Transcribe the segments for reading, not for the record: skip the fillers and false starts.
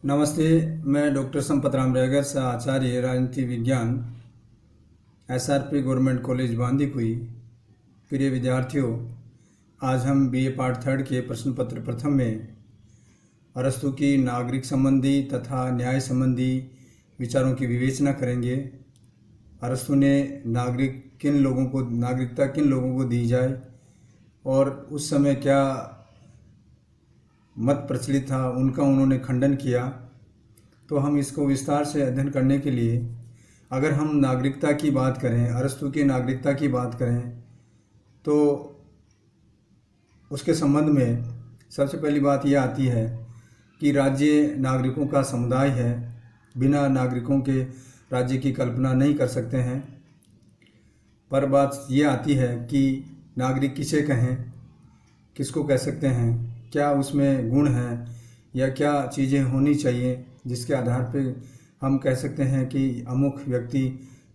नमस्ते। मैं डॉक्टर संपत राम रेगर से आचार्य राजनीति विज्ञान SRP गवर्नमेंट कॉलेज बांदीकुई। प्रिय विद्यार्थियों, आज हम BA पार्ट 3 के प्रश्न पत्र प्रथम में अरस्तु की नागरिक संबंधी तथा न्याय संबंधी विचारों की विवेचना करेंगे। अरस्तु ने नागरिकता किन लोगों को दी जाए और उस समय क्या मत प्रचलित था, उनका उन्होंने खंडन किया। तो हम इसको विस्तार से अध्ययन करने के लिए अगर हम नागरिकता की बात करें, अरस्तु की नागरिकता की बात करें, तो उसके संबंध में सबसे पहली बात यह आती है कि राज्य नागरिकों का समुदाय है। बिना नागरिकों के राज्य की कल्पना नहीं कर सकते हैं। पर बात यह आती है कि नागरिक किसे कहें, किसको कह सकते हैं, क्या उसमें गुण हैं या क्या चीज़ें होनी चाहिए जिसके आधार पे हम कह सकते हैं कि अमुक व्यक्ति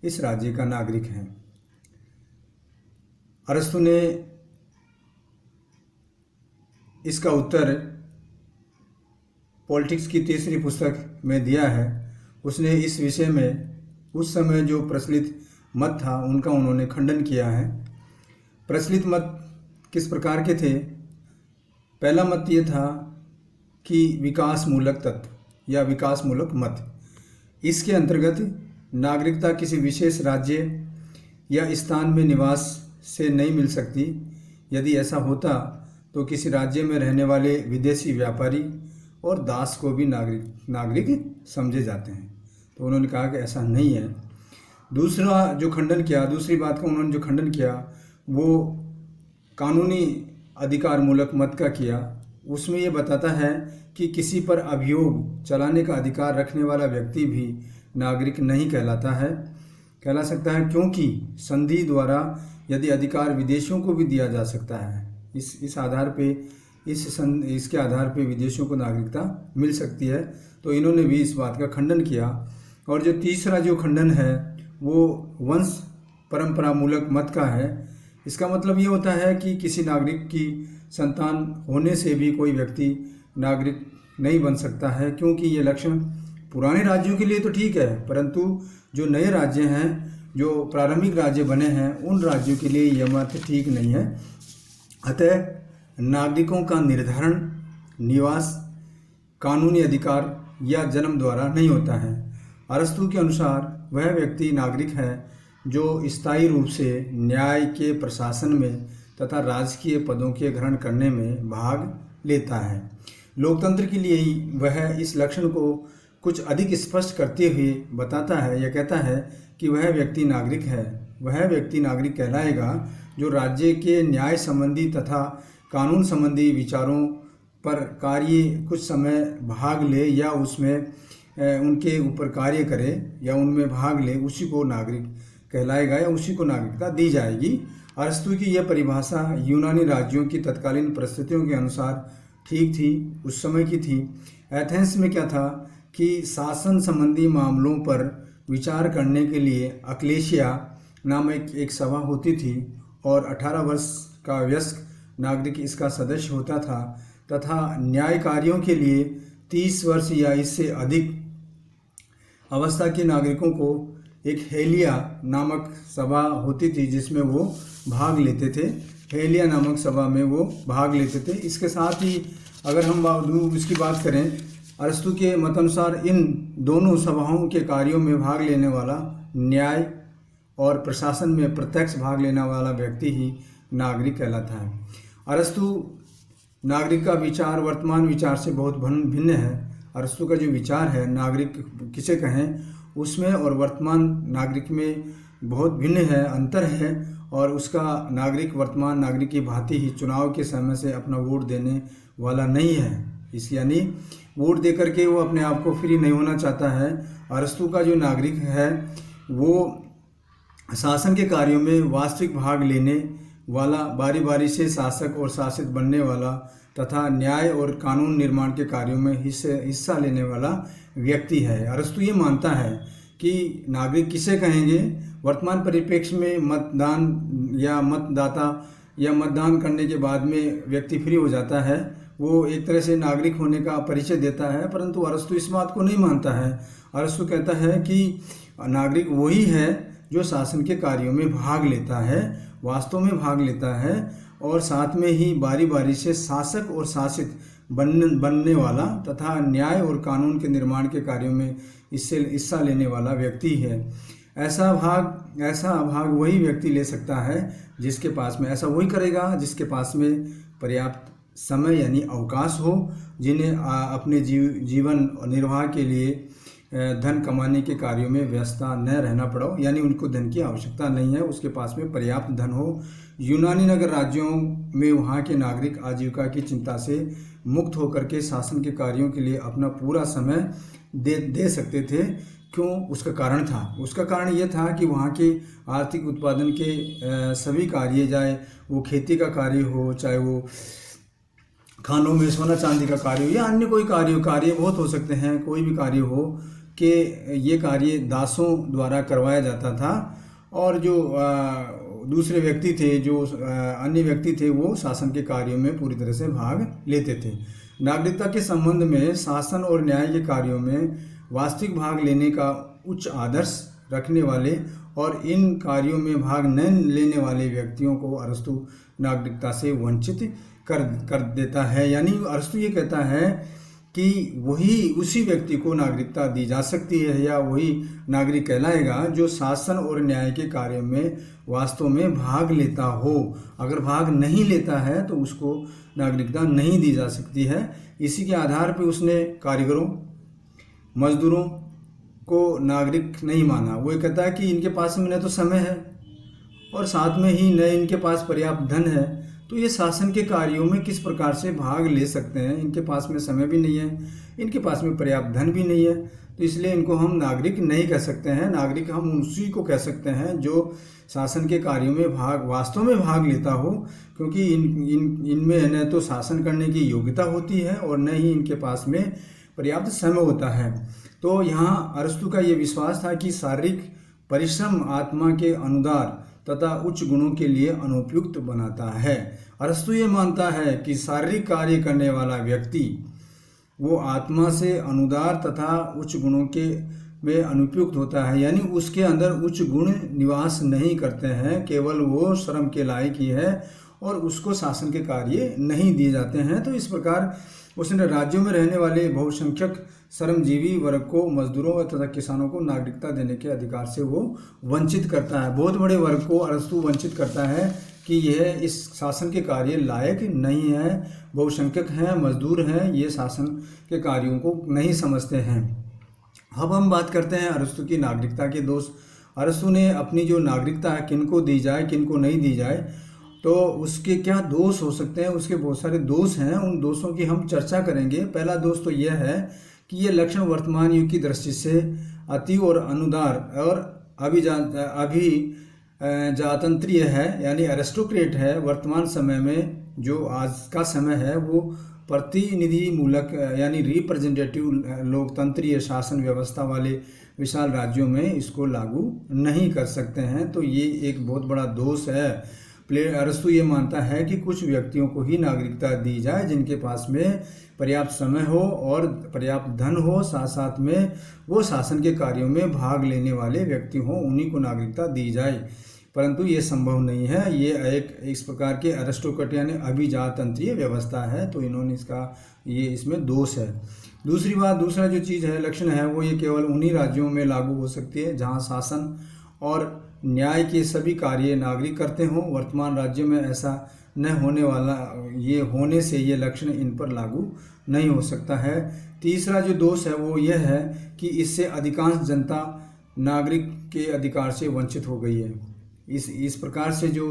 इस राज्य का नागरिक है। अरस्तु ने इसका उत्तर पॉलिटिक्स की तीसरी पुस्तक में दिया है। उसने इस विषय में उस समय जो प्रचलित मत था उनका उन्होंने खंडन किया है। प्रचलित मत किस प्रकार के थे? पहला मत ये था कि विकासमूलक तत्व या विकासमूलक मत, इसके अंतर्गत नागरिकता किसी विशेष राज्य या स्थान में निवास से नहीं मिल सकती। यदि ऐसा होता तो किसी राज्य में रहने वाले विदेशी व्यापारी और दास को भी नागरिक समझे जाते हैं। तो उन्होंने कहा कि ऐसा नहीं है। दूसरी बात का उन्होंने जो खंडन किया वो कानूनी अधिकार मूलक मत का किया। उसमें ये बताता है कि किसी पर अभियोग चलाने का अधिकार रखने वाला व्यक्ति भी नागरिक नहीं कहला सकता है, क्योंकि संधि द्वारा यदि अधिकार विदेशियों को भी दिया जा सकता है, इसके आधार पे विदेशियों को नागरिकता मिल सकती है। तो इन्होंने भी इस बात का खंडन किया। और जो तीसरा जो खंडन है वो वंश परंपरा मूलक मत का है। इसका मतलब ये होता है कि किसी नागरिक की संतान होने से भी कोई व्यक्ति नागरिक नहीं बन सकता है, क्योंकि ये लक्षण पुराने राज्यों के लिए तो ठीक है, परंतु जो नए राज्य हैं, जो प्रारंभिक राज्य बने हैं, उन राज्यों के लिए यह मत ठीक नहीं है। अतः नागरिकों का निर्धारण निवास, कानूनी अधिकार या जन्म द्वारा नहीं होता है। अरस्तु के अनुसार वह व्यक्ति नागरिक है जो स्थायी रूप से न्याय के प्रशासन में तथा राजकीय पदों के ग्रहण करने में भाग लेता है। लोकतंत्र के लिए ही वह इस लक्षण को कुछ अधिक स्पष्ट करते हुए बताता है या कहता है कि वह व्यक्ति नागरिक है। वह व्यक्ति नागरिक कहलाएगा जो राज्य के न्याय संबंधी तथा कानून संबंधी विचारों पर कुछ समय भाग ले या उसमें उनके ऊपर कार्य करे या उनमें भाग ले, उसी को नागरिक कहलाएगा या उसी को नागरिकता दी जाएगी। अरस्तु की यह परिभाषा यूनानी राज्यों की तत्कालीन परिस्थितियों के अनुसार ठीक थी, उस समय की थी। एथेंस में क्या था कि शासन संबंधी मामलों पर विचार करने के लिए अक्लेशिया नामक एक सभा होती थी और 18 वर्ष का वयस्क नागरिक इसका सदस्य होता था तथा न्याय कार्यों के लिए 30 वर्ष या इससे अधिक अवस्था के नागरिकों को एक हेलिया नामक सभा होती थी जिसमें वो भाग लेते थे। हेलिया नामक सभा में वो भाग लेते थे। इसके साथ ही अगर हम इसकी बात करें, अरस्तु के मतानुसार इन दोनों सभाओं के कार्यों में भाग लेने वाला, न्याय और प्रशासन में प्रत्यक्ष भाग लेने वाला व्यक्ति ही नागरिक कहलाता है। अरस्तु नागरिक का विचार वर्तमान विचार से बहुत भिन्न है। अरस्तु का जो विचार है नागरिक किसे कहें, उसमें और वर्तमान नागरिक में बहुत भिन्न है, अंतर है। और उसका नागरिक वर्तमान नागरिक की भांति ही चुनाव के समय से अपना वोट देने वाला नहीं है। यानी वोट देकर के वो अपने आप को फ्री नहीं होना चाहता है। अरस्तु का जो नागरिक है वो शासन के कार्यों में वास्तविक भाग लेने वाला, बारी बारी से शासक और शासित बनने वाला तथा न्याय और कानून निर्माण के कार्यों में हिस्सा लेने वाला व्यक्ति है। अरस्तु ये मानता है कि नागरिक किसे कहेंगे, वर्तमान परिप्रेक्ष्य में मतदान या मतदाता या मतदान करने के बाद में व्यक्ति फ्री हो जाता है, वो एक तरह से नागरिक होने का परिचय देता है, परंतु अरस्तु इस बात को नहीं मानता है। अरस्तु कहता है कि नागरिक वही है जो शासन के कार्यों में भाग लेता है, वास्तव में भाग लेता है, और साथ में ही बारी बारी से शासक और शासित बनने वाला तथा न्याय और कानून के निर्माण के कार्यों में इससे हिस्सा लेने वाला व्यक्ति है। ऐसा भाग वही व्यक्ति ले सकता है जिसके पास में, ऐसा वही करेगा जिसके पास में पर्याप्त समय यानी अवकाश हो, जिन्हें अपने जीवन निर्वाह के लिए धन कमाने के कार्यों में व्यस्तता न रहना पड़ो, यानी उनको धन की आवश्यकता नहीं है, उसके पास में पर्याप्त धन हो। यूनानी नगर राज्यों में वहाँ के नागरिक आजीविका की चिंता से मुक्त होकर के शासन के कार्यों के लिए अपना पूरा समय दे सकते थे। क्यों? उसका कारण ये था कि वहाँ के आर्थिक उत्पादन के सभी कार्य, चाहे वो खेती का कार्य हो, चाहे वो खानों में सोना चांदी का कार्य हो, या अन्य कोई कार्य बहुत हो सकते हैं, कोई भी कार्य हो, कि ये कार्य दासों द्वारा करवाया जाता था, और जो दूसरे व्यक्ति थे, जो अन्य व्यक्ति थे, वो शासन के कार्यों में पूरी तरह से भाग लेते थे। नागरिकता के संबंध में शासन और न्याय के कार्यों में वास्तविक भाग लेने का उच्च आदर्श रखने वाले और इन कार्यों में भाग न लेने वाले व्यक्तियों को अरस्तु नागरिकता से वंचित कर देता है। यानी अरस्तु ये कहता है कि उसी व्यक्ति को नागरिकता दी जा सकती है, या वही नागरिक कहलाएगा जो शासन और न्याय के कार्यों में वास्तव में भाग लेता हो। अगर भाग नहीं लेता है तो उसको नागरिकता नहीं दी जा सकती है। इसी के आधार पर उसने कारीगरों, मजदूरों को नागरिक नहीं माना। वो ये कहता है कि इनके पास में न तो समय है और साथ में ही न इनके पास पर्याप्त धन है, तो ये शासन के कार्यों में किस प्रकार से भाग ले सकते हैं? इनके पास में समय भी नहीं है, इनके पास में पर्याप्त धन भी नहीं है, तो इसलिए इनको हम नागरिक नहीं कह सकते हैं। नागरिक हम उसी को कह सकते हैं जो शासन के कार्यों में वास्तव में भाग लेता हो, क्योंकि इनमें न तो शासन करने की योग्यता होती है और न ही इनके पास में पर्याप्त समय होता है। तो यहाँ अरस्तु का ये विश्वास था कि शारीरिक परिश्रम आत्मा के अनुदार तथा उच्च गुणों के लिए अनुपयुक्त बनाता है। अरस्तु ये मानता है कि शारीरिक कार्य करने वाला व्यक्ति वो आत्मा से अनुदार तथा उच्च गुणों के में अनुपयुक्त होता है, यानी उसके अंदर उच्च गुण निवास नहीं करते हैं, केवल वो श्रम के लायक ही है और उसको शासन के कार्य नहीं दिए जाते हैं। तो इस प्रकार उसने राज्यों में रहने वाले बहुसंख्यक श्रमजीवी वर्ग को, मजदूरों तथा किसानों को नागरिकता देने के अधिकार से वो वंचित करता है। बहुत बड़े वर्ग को अरस्तु वंचित करता है कि यह इस शासन के कार्य लायक नहीं है, बहुसंख्यक हैं, मजदूर हैं, ये शासन के कार्यों को नहीं समझते हैं। अब हम बात करते हैं अरस्तु की नागरिकता के दोष। अरस्तु ने अपनी जो नागरिकता है किनको दी जाए, किनको नहीं दी जाए, तो उसके क्या दोष हो सकते हैं? उसके बहुत सारे दोष हैं, उन दोषों की हम चर्चा करेंगे। पहला दोष तो यह है कि ये लक्षण वर्तमान युग की दृष्टि से अति और अनुदार और अभिजातंत्रीय है, यानी एरिस्टोक्रेट है। वर्तमान समय में जो आज का समय है वो प्रतिनिधि मूलक यानी रिप्रेजेंटेटिव लोकतंत्रीय शासन व्यवस्था वाले विशाल राज्यों में इसको लागू नहीं कर सकते हैं। तो ये एक बहुत बड़ा दोष है। अरस्तु ये मानता है कि कुछ व्यक्तियों को ही नागरिकता दी जाए जिनके पास में पर्याप्त समय हो और पर्याप्त धन हो, साथ साथ में वो शासन के कार्यों में भाग लेने वाले व्यक्ति हों, उन्हीं को नागरिकता दी जाए। परंतु ये संभव नहीं है। ये एक इस प्रकार के एरिस्टोक्रेट यानी अभिजातंत्रीय व्यवस्था है, तो इन्होंने इसमें दोष है। दूसरा जो चीज़ है, लक्षण है, वो ये केवल उन्हीं राज्यों में लागू हो सकती है जहाँ शासन और न्याय के सभी कार्य नागरिक करते हों। वर्तमान राज्य में ऐसा न होने वाला, ये होने से ये लक्षण इन पर लागू नहीं हो सकता है। तीसरा जो दोष है वो यह है कि इससे अधिकांश जनता नागरिक के अधिकार से वंचित हो गई है। इस प्रकार से जो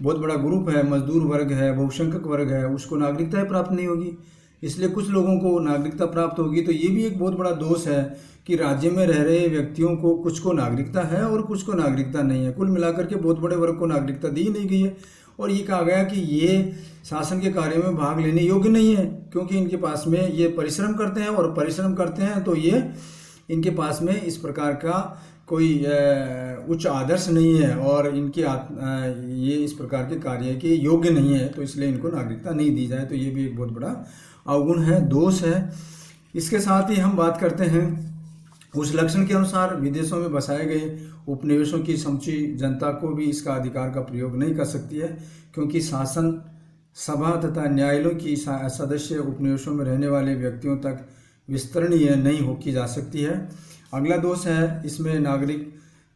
बहुत बड़ा ग्रुप है, मजदूर वर्ग है, बहुसंख्यक वर्ग है, उसको नागरिकता प्राप्त नहीं होगी, इसलिए कुछ लोगों को नागरिकता प्राप्त होगी। तो ये भी एक बहुत बड़ा दोष है कि राज्य में रह रहे व्यक्तियों को कुछ को नागरिकता है और कुछ को नागरिकता नहीं है। कुल मिलाकर के बहुत बड़े वर्ग को नागरिकता दी नहीं गई है और ये कहा गया कि ये शासन के कार्यों में भाग लेने योग्य नहीं है, क्योंकि इनके पास में ये परिश्रम करते हैं और परिश्रम करते हैं तो ये इनके पास में इस प्रकार का कोई उच्च आदर्श नहीं है और ये इस प्रकार के कार्य के योग्य नहीं है, तो इसलिए इनको नागरिकता नहीं दी जाए। तो ये भी एक बहुत बड़ा अवगुण है, दोष है। इसके साथ ही हम बात करते हैं उस लक्षण के अनुसार विदेशों में बसाए गए उपनिवेशों की समूची जनता को भी इसका अधिकार का प्रयोग नहीं कर सकती है, क्योंकि शासन सभा तथा न्यायालयों की सदस्य उपनिवेशों में रहने वाले व्यक्तियों तक विस्तरणीय नहीं हो की जा सकती है। अगला दोष है, इसमें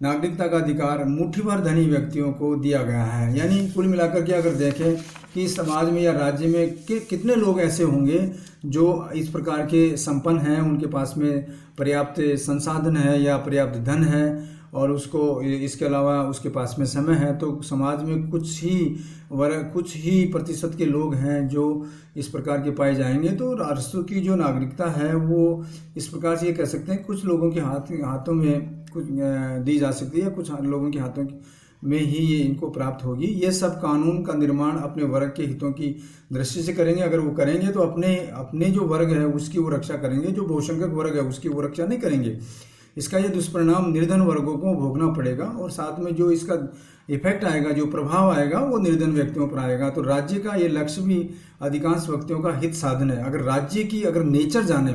नागरिकता का अधिकार मुट्ठी भर धनी व्यक्तियों को दिया गया है। यानी कुल मिलाकर के अगर देखें कि समाज में या राज्य में कितने लोग ऐसे होंगे जो इस प्रकार के संपन्न हैं, उनके पास में पर्याप्त संसाधन है या पर्याप्त धन है, और उसको इसके अलावा उसके पास में समय है, तो समाज में कुछ ही प्रतिशत के लोग हैं जो इस प्रकार के पाए जाएंगे। तो अरस्तु की जो नागरिकता है वो इस प्रकार से ये कह सकते हैं कुछ लोगों के हाथों में कुछ दी जा सकती है, कुछ लोगों के हाथों में ही ये इनको प्राप्त होगी। ये सब कानून का निर्माण अपने वर्ग के हितों की दृष्टि से करेंगे। अगर वो करेंगे तो अपने जो वर्ग है उसकी वो रक्षा करेंगे, जो बहुसंख्यक वर्ग है उसकी वो रक्षा नहीं करेंगे। इसका ये दुष्परिणाम निर्धन वर्गों को भोगना पड़ेगा, और साथ में जो इसका इफेक्ट आएगा, जो प्रभाव आएगा वो निर्धन व्यक्तियों पर आएगा। तो राज्य का ये लक्ष्य भी अधिकांश व्यक्तियों का हित साधन है। अगर नेचर जाने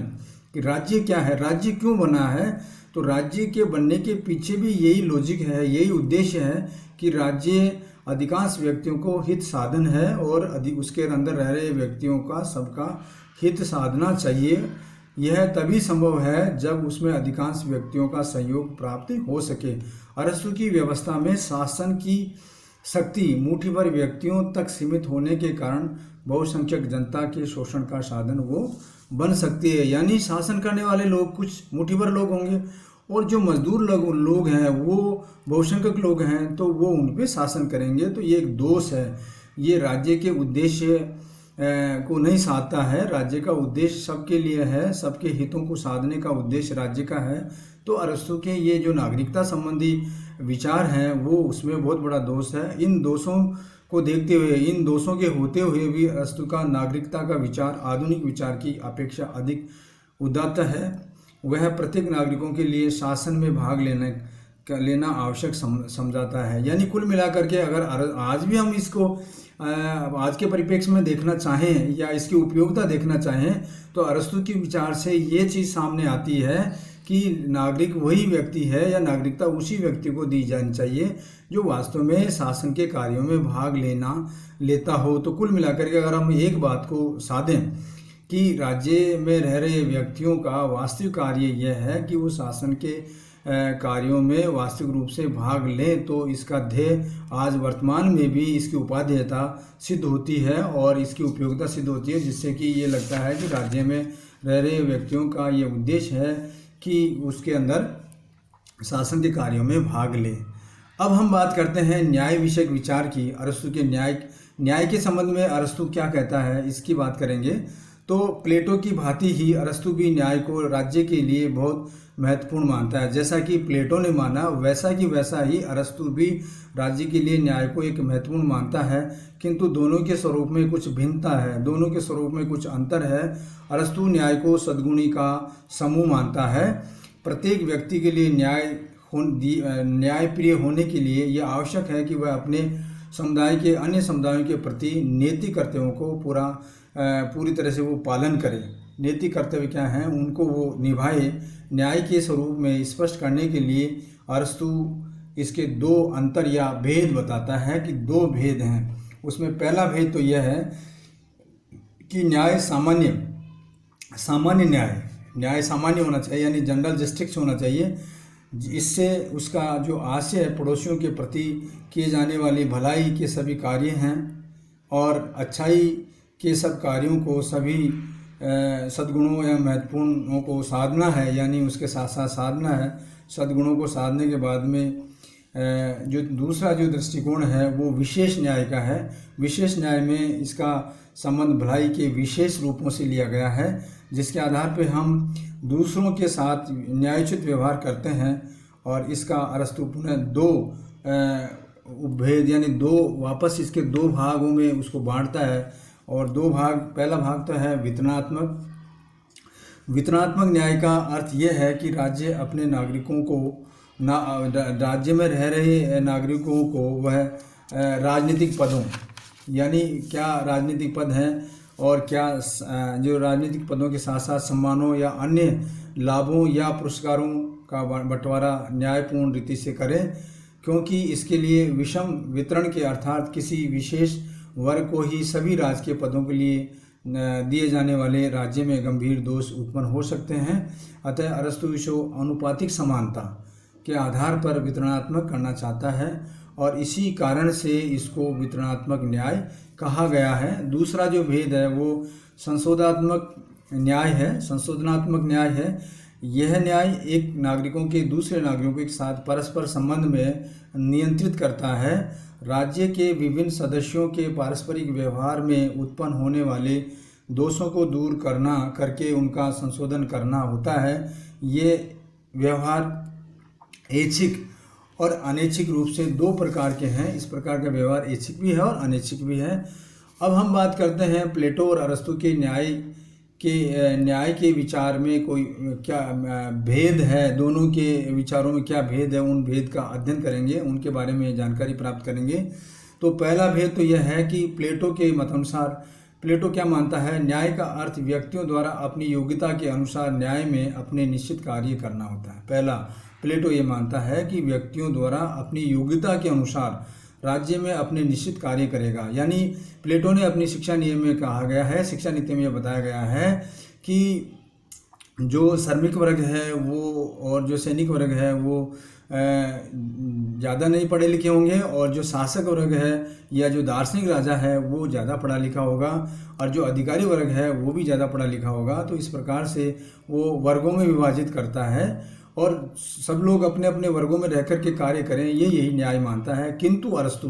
कि राज्य क्या है, राज्य क्यों बना है, तो राज्य के बनने के पीछे भी यही लॉजिक है, यही उद्देश्य है कि राज्य अधिकांश व्यक्तियों को हित साधन है और उसके अंदर रह रहे व्यक्तियों का सबका हित साधना चाहिए। यह तभी संभव है जब उसमें अधिकांश व्यक्तियों का सहयोग प्राप्त हो सके। अरस्तु की व्यवस्था में शासन की शक्ति मुट्ठी भर व्यक्तियों तक सीमित होने के कारण बहुसंख्यक जनता के शोषण का साधन वो बन सकती है। यानी शासन करने वाले लोग कुछ मुट्ठी भर लोग होंगे, और जो मजदूर लोग हैं वो बहुसंख्यक लोग हैं, तो वो उन पे शासन करेंगे। तो ये एक दोष है, ये राज्य के उद्देश्य को नहीं साधता है। राज्य का उद्देश्य सबके लिए है, सबके हितों को साधने का उद्देश्य राज्य का है। तो अरस्तु के ये जो नागरिकता संबंधी विचार हैं वो उसमें बहुत बड़ा दोष है। इन दोषों को देखते हुए, इन दोषों के होते हुए भी अरस्तु का नागरिकता का विचार आधुनिक विचार की अपेक्षा अधिक उदात्त है। वह प्रत्येक नागरिकों के लिए शासन में भाग लेना आवश्यक समझाता है। यानी कुल मिलाकर के अगर आज भी हम इसको आज के परिप्रेक्ष्य में देखना चाहें या इसकी उपयोगिता देखना चाहें, तो अरस्तु के विचार से ये चीज़ सामने आती है कि नागरिक वही व्यक्ति है या नागरिकता उसी व्यक्ति को दी जानी चाहिए जो वास्तव में शासन के कार्यों में भाग लेता हो। तो कुल मिलाकर के अगर हम एक बात को साधें कि राज्य में रह रहे व्यक्तियों का वास्तविक कार्य यह है कि वो शासन के कार्यों में वास्तविक रूप से भाग लें, तो इसका ध्येय आज वर्तमान में भी इसकी उपादेयता सिद्ध होती है और इसकी उपयोगिता सिद्ध होती है, जिससे कि ये लगता है कि राज्य में रह रहे व्यक्तियों का ये उद्देश्य है कि उसके अंदर शासन के कार्यों में भाग ले। अब हम बात करते हैं न्याय विषयक विचार की। अरस्तु के न्याय के संबंध में अरस्तु क्या कहता है इसकी बात करेंगे। तो प्लेटो की भांति ही अरस्तु भी न्याय को राज्य के लिए बहुत महत्वपूर्ण मानता है। जैसा कि प्लेटो ने माना वैसा ही अरस्तु भी राज्य के लिए न्याय को एक महत्वपूर्ण मानता है, किंतु दोनों के स्वरूप में कुछ भिन्नता है, दोनों के स्वरूप में कुछ अंतर है। अरस्तु न्याय को सद्गुणी का समूह मानता है। प्रत्येक व्यक्ति के लिए न्यायप्रिय होने के लिए यह आवश्यक है कि वह अपने समुदाय के अन्य समुदायों के प्रति नैतिक कर्तव्यों को पूरी तरह से वो पालन करे। नैतिक कर्तव्य क्या हैं उनको वो निभाए। न्याय के स्वरूप में स्पष्ट करने के लिए अरस्तु इसके दो अंतर या भेद बताता है कि दो भेद हैं। उसमें पहला भेद तो यह है कि न्याय सामान्य न्याय सामान्य होना चाहिए, यानी जनरल जस्टिस होना चाहिए। इससे उसका जो आशय है पड़ोसियों के प्रति किए जाने वाली भलाई के सभी कार्य हैं और अच्छाई के सब कार्यों को सभी सद्गुणों या महत्वपूर्णों को साधना है, यानी उसके साथ साथ साधना है। सद्गुणों को साधने के बाद में जो दूसरा जो दृष्टिकोण है वो विशेष न्याय का है। विशेष न्याय में इसका संबंध भलाई के विशेष रूपों से लिया गया है, जिसके आधार पर हम दूसरों के साथ न्यायोचित व्यवहार करते हैं। और इसका अरस्तु पुनः दो उपभेद यानी वापस इसके दो भागों में उसको बांटता है। और दो भाग, पहला भाग तो है वितरणात्मक न्याय का अर्थ यह है कि राज्य अपने नागरिकों को राज्य में रह रहे नागरिकों को वह राजनीतिक पदों, यानी क्या राजनीतिक पद हैं, और क्या जो राजनीतिक पदों के साथ साथ सम्मानों या अन्य लाभों या पुरस्कारों का बंटवारा न्यायपूर्ण रीति से करें, क्योंकि इसके लिए विषम वितरण के अर्थात किसी विशेष वर्ग को ही सभी राजकीय पदों के लिए दिए जाने वाले राज्य में गंभीर दोष उत्पन्न हो सकते हैं। अतः अरस्तु इसको अनुपातिक समानता के आधार पर वितरणात्मक करना चाहता है और इसी कारण से इसको वितरणात्मक न्याय कहा गया है। दूसरा जो भेद है वो संशोधनात्मक न्याय है, संशोधनात्मक न्याय है। यह न्याय एक नागरिकों के दूसरे नागरिकों के साथ परस्पर संबंध में नियंत्रित करता है। राज्य के विभिन्न सदस्यों के पारस्परिक व्यवहार में उत्पन्न होने वाले दोषों को दूर करके उनका संशोधन करना होता है। ये व्यवहार ऐच्छिक और अनैच्छिक रूप से दो प्रकार के हैं। इस प्रकार का व्यवहार ऐच्छिक भी है और अनैच्छिक भी है। अब हम बात करते हैं प्लेटो और अरस्तु के न्याय के विचार में कोई क्या भेद है, दोनों के विचारों में क्या भेद है, उन भेद का अध्ययन करेंगे, उनके बारे में जानकारी प्राप्त करेंगे। तो पहला भेद तो यह है कि प्लेटो के मतानुसार प्लेटो क्या मानता है, न्याय का अर्थ व्यक्तियों द्वारा अपनी योग्यता के अनुसार न्याय में अपने निश्चित कार्य करना होता है। पहला प्लेटो ये मानता है कि व्यक्तियों द्वारा अपनी योग्यता के अनुसार राज्य में अपने निश्चित कार्य करेगा। यानी प्लेटो ने अपनी शिक्षा नियम में कहा गया है, शिक्षा नीति में यह बताया गया है कि जो श्रमिक वर्ग है वो और जो सैनिक वर्ग है वो ज़्यादा नहीं पढ़े लिखे होंगे और जो शासक वर्ग है या जो दार्शनिक राजा है वो ज़्यादा पढ़ा लिखा होगा और जो अधिकारी वर्ग है वो भी ज़्यादा पढ़ा लिखा होगा। तो इस प्रकार से वो वर्गों में विभाजित करता है और सब लोग अपने अपने वर्गों में रहकर के कार्य करें, यही न्याय मानता है। किंतु अरस्तु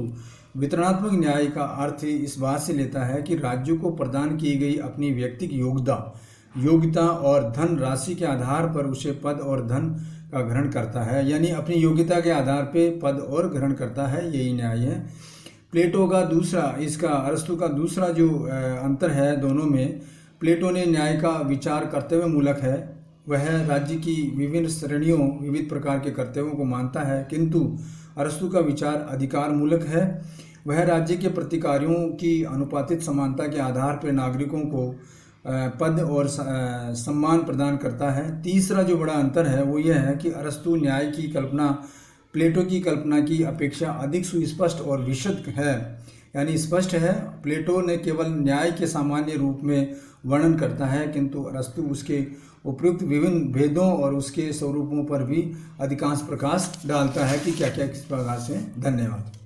वितरणात्मक न्याय का अर्थ इस बात से लेता है कि राज्यों को प्रदान की गई अपनी व्यक्तिगत योग्यता और धन राशि के आधार पर उसे पद और धन का ग्रहण करता है। यानी अपनी योग्यता के आधार पे पद और ग्रहण करता है, यही न्याय है। प्लेटो का अरस्तु का दूसरा जो अंतर है दोनों में, प्लेटो ने न्याय का विचार कर्तव्य मूलक है, वह राज्य की विभिन्न श्रेणियों विविध प्रकार के कर्तव्यों को मानता है। किंतु अरस्तु का विचार अधिकार मूलक है, वह राज्य के प्रतिकार्यों की अनुपातिक समानता के आधार पर नागरिकों को पद और सम्मान प्रदान करता है। तीसरा जो बड़ा अंतर है वो यह है कि अरस्तु न्याय की कल्पना प्लेटो की कल्पना की अपेक्षा अधिक सुस्पष्ट और विशद है, यानी स्पष्ट है। प्लेटो ने केवल न्याय के सामान्य रूप में वर्णन करता है, किंतु अरस्तु उसके उपयुक्त विभिन्न भेदों और उसके स्वरूपों पर भी अधिकांश प्रकाश डालता है कि क्या क्या किस प्रकार से। धन्यवाद।